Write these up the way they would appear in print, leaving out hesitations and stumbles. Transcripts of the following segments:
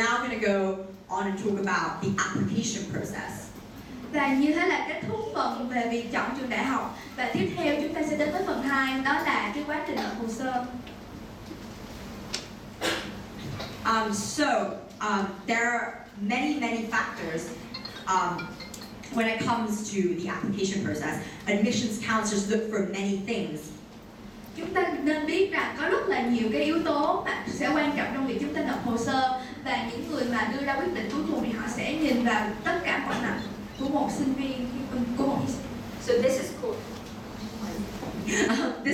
Now I'm going to go on and talk about the application process. Và như thế là kết thúc phần về việc chọn trường đại học. Và tiếp theo chúng ta sẽ đến với phần 2, đó là cái quá trình nộp hồ sơ. There are many factors when it comes to the application process. Admissions counselors look for many things. Chúng ta nên biết rằng có rất là nhiều cái yếu tố mà sẽ quan trọng trong việc chúng ta nộp hồ sơ, và những người mà đưa ra quyết định cuối cùng thì họ sẽ nhìn vào tất cả mọi mặt của một sinh viên, của một. So this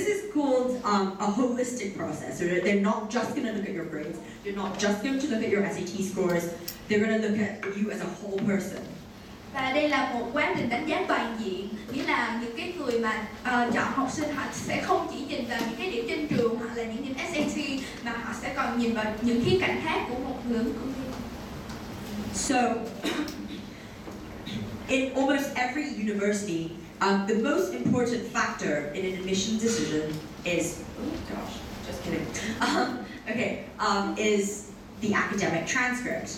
is called a holistic process. So they're not just going to look at your grades. They're not just going to look at your SAT scores. They're going to look at you as a whole person. Và đây là một quá trình đánh giá toàn diện, nghĩa là những cái người mà chọn học sinh họ sẽ không chỉ nhìn vào những cái điểm trên trường hoặc là những điểm SAT, mà họ sẽ còn nhìn vào những khía cạnh khác của một người ứng cử viên. So, in almost every university, the most important factor in an admission decision is, just kidding. Is the academic transcript.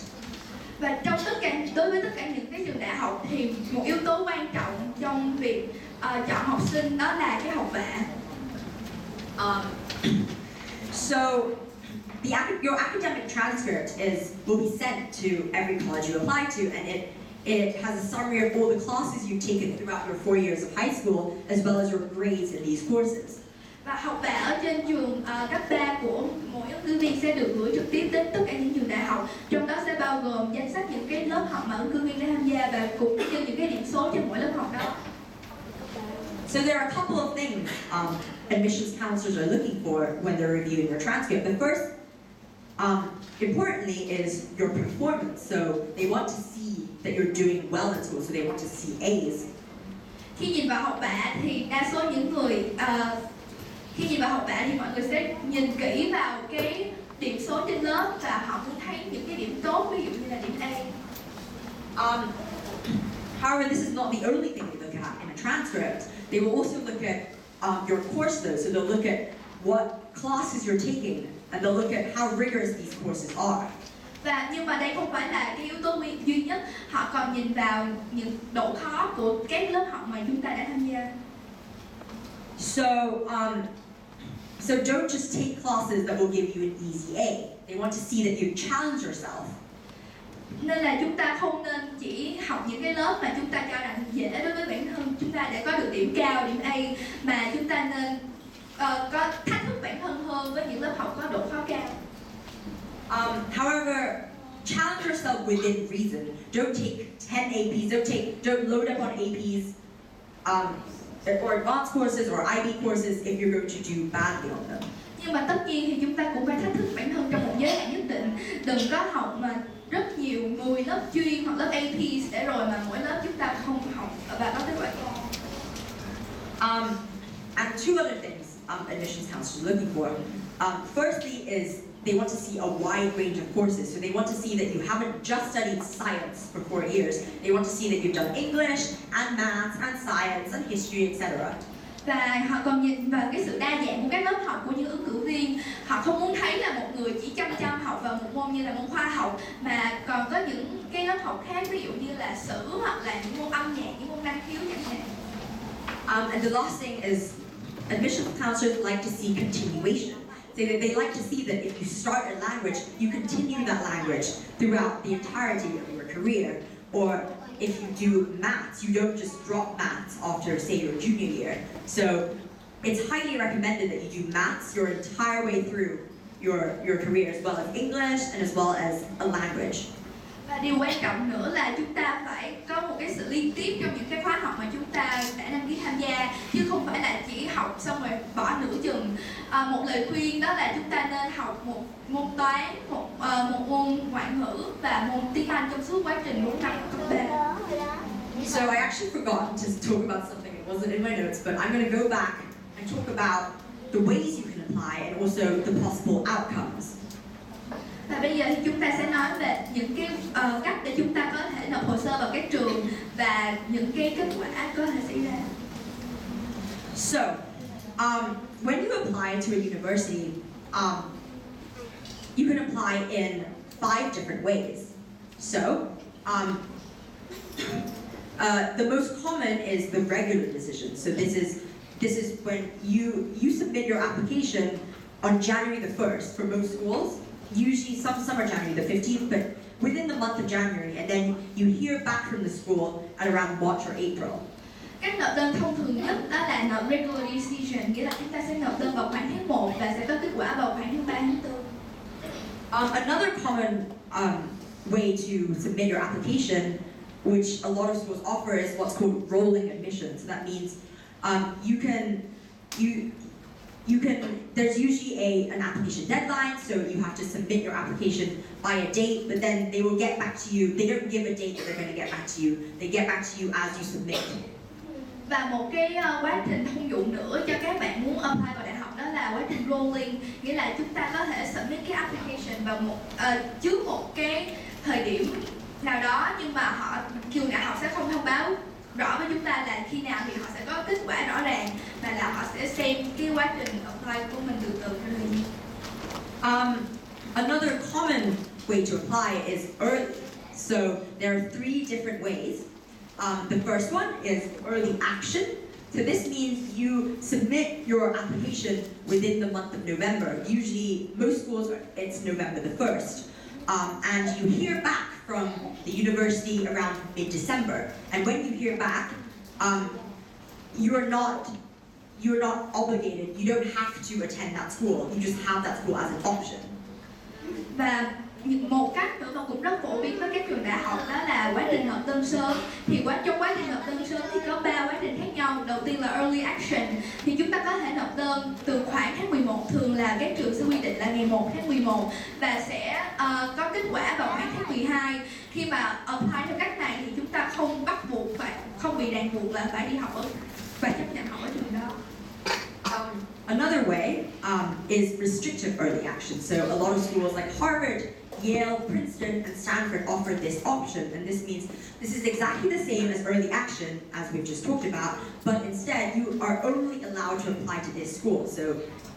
Và đối với tất cả những cái trường đại học thì một yếu tố quan trọng trong việc chọn học sinh đó là cái học bạ. Your academic transcript will be sent to every college you apply to, and it has a summary of all the classes you've taken throughout your 4 years of high school, as well as your grades in these courses. Và học bạ ở trên trường cấp 3 của mỗi ứng cử viên sẽ được gửi trực tiếp đến tất cả những trường đại học, trong đó sẽ bao gồm danh sách những cái lớp học mà ứng cử viên đã tham gia và cũng như những cái điểm số trên mỗi lớp học đó. So there are a couple of things admissions counselors are looking for when they're reviewing your transcript. The first, importantly, is your performance. So they want to see that you're doing well in school, so they want to see A's. Khi nhìn vào học bạ thì đa số những người khi nhìn vào học bạ thì mọi người sẽ nhìn kỹ vào cái điểm số trên lớp và họ muốn thấy những cái điểm tốt, ví dụ như là điểm A. However, this is not the only thing they look at in a transcript. They will also look at your course though. So they'll look at what classes you're taking, and they'll look at how rigorous these courses are. Và nhưng mà đây không phải là cái yếu tố duy nhất, họ còn nhìn vào những độ khó của các lớp học mà chúng ta đã tham gia. So don't just take classes that will give you an easy A. They want to see that you challenge yourself. Nên là chúng ta không nên chỉ học những cái lớp mà chúng ta cho rằng dễ đối với bản thân chúng ta để có được điểm cao, điểm A, mà chúng ta nên có thách thức bản thân hơn với những lớp học có độ khó cao. However, challenge yourself within reason. Don't take 10 APs. Don't load up on APs. Or advanced courses or IB courses if you're going to do badly on them. Nhưng mà tất nhiên thì chúng ta cũng phải thách thức bản thân trong một giới hạn nhất định. Đừng có học mà rất nhiều người lớp chuyên hoặc lớp AP để rồi mà mỗi lớp chúng ta không học và có kết quả cao. And two other things admissions counselors are looking for. Firstly is they want to see a wide range of courses. So they want to see that you haven't just studied science for 4 years. They want to see that you've done English and maths and science and history, etc. Và họ còn nhìn vào cái sự đa dạng của các lớp học của những ứng cử viên. Họ không muốn thấy là một người chỉ chăm học vào một môn như là môn khoa học, mà còn có những cái lớp học khác, ví dụ như là sử hoặc là những môn âm nhạc, những môn năng khiếu chẳng hạn. And the last thing is admissions counselors like to see continuation. They like to see that if you start a language, you continue that language throughout the entirety of your career. Or if you do maths, you don't just drop maths after, say, your junior year. So it's highly recommended that you do maths your entire way through your career, as well as English and as well as a language. Và điều quan trọng nữa là chúng ta phải có một cái sự liên tiếp trong những cái khóa học mà chúng ta đã đăng ký tham gia, chứ không phải là chỉ học xong rồi bỏ nửa chừng. Một lời khuyên đó là chúng ta nên học một môn toán, một môn ngoại ngữ và môn tiếng Anh trong suốt quá trình 4 năm cấp 3. So I actually forgot to talk about something that wasn't in my notes, but I'm going to go back and talk about the ways you can apply and also the possible outcomes. Và bây giờ thì chúng ta sẽ nói về những cái cách để chúng ta có thể nộp hồ sơ vào các trường và những cái kết quả có thể xảy ra. So, when you apply to a university, you can apply in 5 different ways. So, the most common is the regular decision. So this is when you submit your application on January the 1st for most schools. Usually some are January the 15th, but within the month of January, and then you hear back from the school at around March or April. Cách nộp đơn thông thường nhất đó là nộp regular decision, nghĩa là chúng ta sẽ nộp đơn vào khoảng tháng 1 và sẽ có kết quả vào khoảng tháng 3 tháng 4. Another common way to submit your application, which a lot of schools offer, is what's called rolling admission. So that means there's usually an application deadline, so you have to submit your application by a date, but then they will get back to you. They don't give a date that they're going to get back to you. They get back to you as you submit. Và một cái quá trình thông dụng nữa cho các bạn muốn apply vào đại học đó là quá trình rolling, nghĩa là chúng ta có thể submit cái application vào trước một cái thời điểm nào đó, nhưng mà trường đại học sẽ không thông báo rõ với chúng ta là khi nào thì họ sẽ có kết quả rõ ràng, mà là họ sẽ xem cái quá trình apply của mình từ từ lên. Another common way to apply is early. So there are 3 different ways. The first one is early action. So this means you submit your application within the month of November. Usually, most schools, it's November the 1st. And you hear back from the university around mid-December. And when you hear back, you're not obligated. You don't have to attend that school. You just have that school as an option. Và một cách nữa mà cũng rất phổ biến với các trường đại học đó là quá trình nộp đơn sớm. Thì trong quá trình nộp đơn sớm thì có 3 quá trình khác nhau. Đầu tiên là early action, thì chúng ta có thể nộp đơn từ khoảng tháng 11, thường là các trường sẽ quy định là ngày 1 tháng 11 và sẽ có kết quả vào khoảng tháng 12. Khi mà apply theo cách này thì chúng ta không bắt buộc không bị ràng buộc là phải đi học và chấp nhận học ở trường đó. Another way is restrictive early action. So a lot of schools like Harvard, Yale, Princeton, and Stanford offer this option, and this means this is exactly the same as early action as we've just talked about, but instead you are only allowed to apply to this school.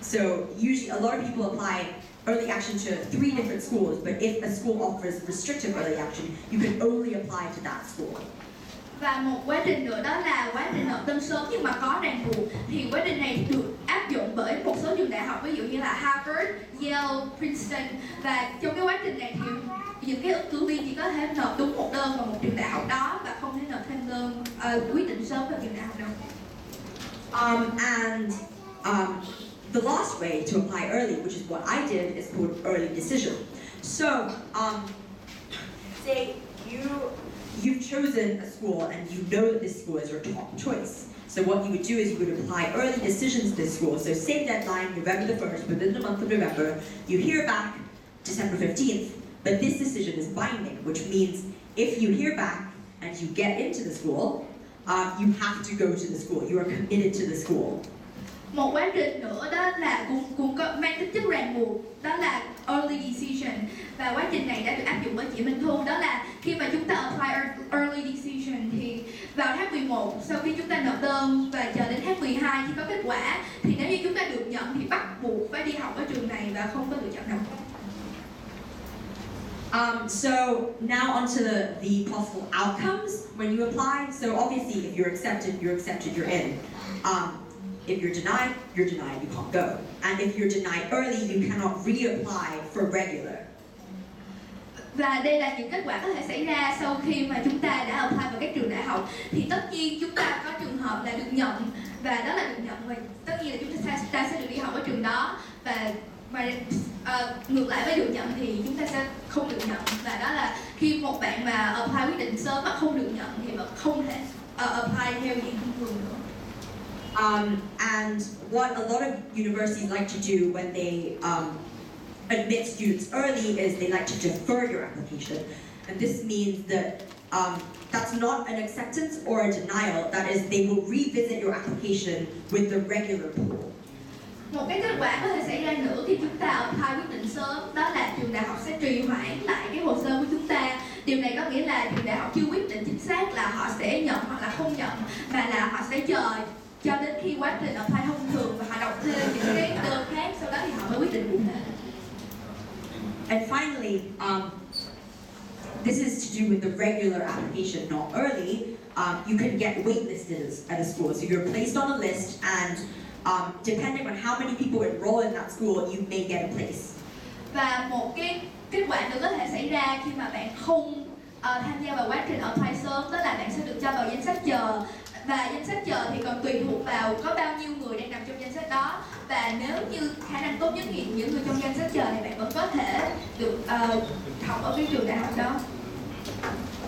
So usually a lot of people apply early action to 3 different schools, but if a school offers restrictive early action, you can only apply to that school. Và một quá trình nữa đó là quá trình nộp đơn sớm nhưng mà có ràng buộc. Thì quá trình này được áp dụng bởi một số trường đại học, ví dụ như là Harvard, Yale, Princeton. Và trong cái quá trình này thì những cái ứng cử viên chỉ có thể nộp đúng một đơn vào một trường đại học đó và không thể nộp thêm đơn quyết định sớm vào trường đại học đâu. The last way to apply early, which is what I did, is called early decision. So, say you've chosen a school and you know that this school is your top choice. So what you would do is you would apply early decisions to this school. So same deadline, November the 1st, within the month of November. You hear back December 15th, but this decision is binding, which means if you hear back and you get into the school, you have to go to the school. You are committed to the school. Một quá trình nữa đó là cũng có mang tính chất ràng buộc, đó là early decision. Và quá trình này đã được áp dụng bởi chị Minh Thu, đó là khi mà chúng ta apply early decision thì vào tháng 11, sau khi chúng ta nộp đơn và chờ đến tháng 12 khi có kết quả, thì nếu như chúng ta được nhận thì bắt buộc phải đi học ở trường này và không có lựa chọn nào khác. So now onto the possible outcomes when you apply. So obviously if you're accepted, you're in. If you're denied, you can't go. And if you're denied early, you cannot reapply for regular. Và đây là những kết quả có thể xảy ra sau khi mà chúng ta đã apply vào các trường đại học. Thì tất nhiên chúng ta có trường hợp là được nhận, và đó là được nhận, và tất nhiên là chúng ta sẽ được đi học ở trường đó. Và ngược lại với được nhận thì chúng ta sẽ không được nhận. Và đó là khi một bạn mà apply quyết định sớm mà không được nhận thì bạn không thể apply theo diện thông thường nữa. And what a lot of universities like to do when they admit students early is they like to defer your application. And this means that that's not an acceptance or a denial. That is, they will revisit your application with the regular pool. Một cái kết quả có thể xảy ra nữa khi chúng ta apply quyết định sớm, đó là trường đại học sẽ trì hoãn lại cái hồ sơ của chúng ta. Điều này có nghĩa là trường đại học chưa quyết định chính xác là họ sẽ nhận hoặc là không nhận, mà là họ sẽ chờ cho đến khi quá trình apply thông thường và họ đọc thêm những cái đơn khác, sau đó thì họ mới quyết định cụ thể. And finally, this is to do with the regular application, not early. You can get waitlisted at a school. So you're placed on a list, and depending on how many people enroll in that school, you may get a place. Và một cái kết quả nữa có thể xảy ra khi mà bạn không tham gia vào quá trình apply sớm, đó là bạn sẽ được cho vào danh sách chờ. Và danh sách chờ thì còn tùy thuộc vào có bao nhiêu người đang nằm trong danh sách đó. Và nếu như khả năng tốt nhất thì những người trong danh sách chờ thì bạn vẫn có thể được học ở cái trường đại học đó.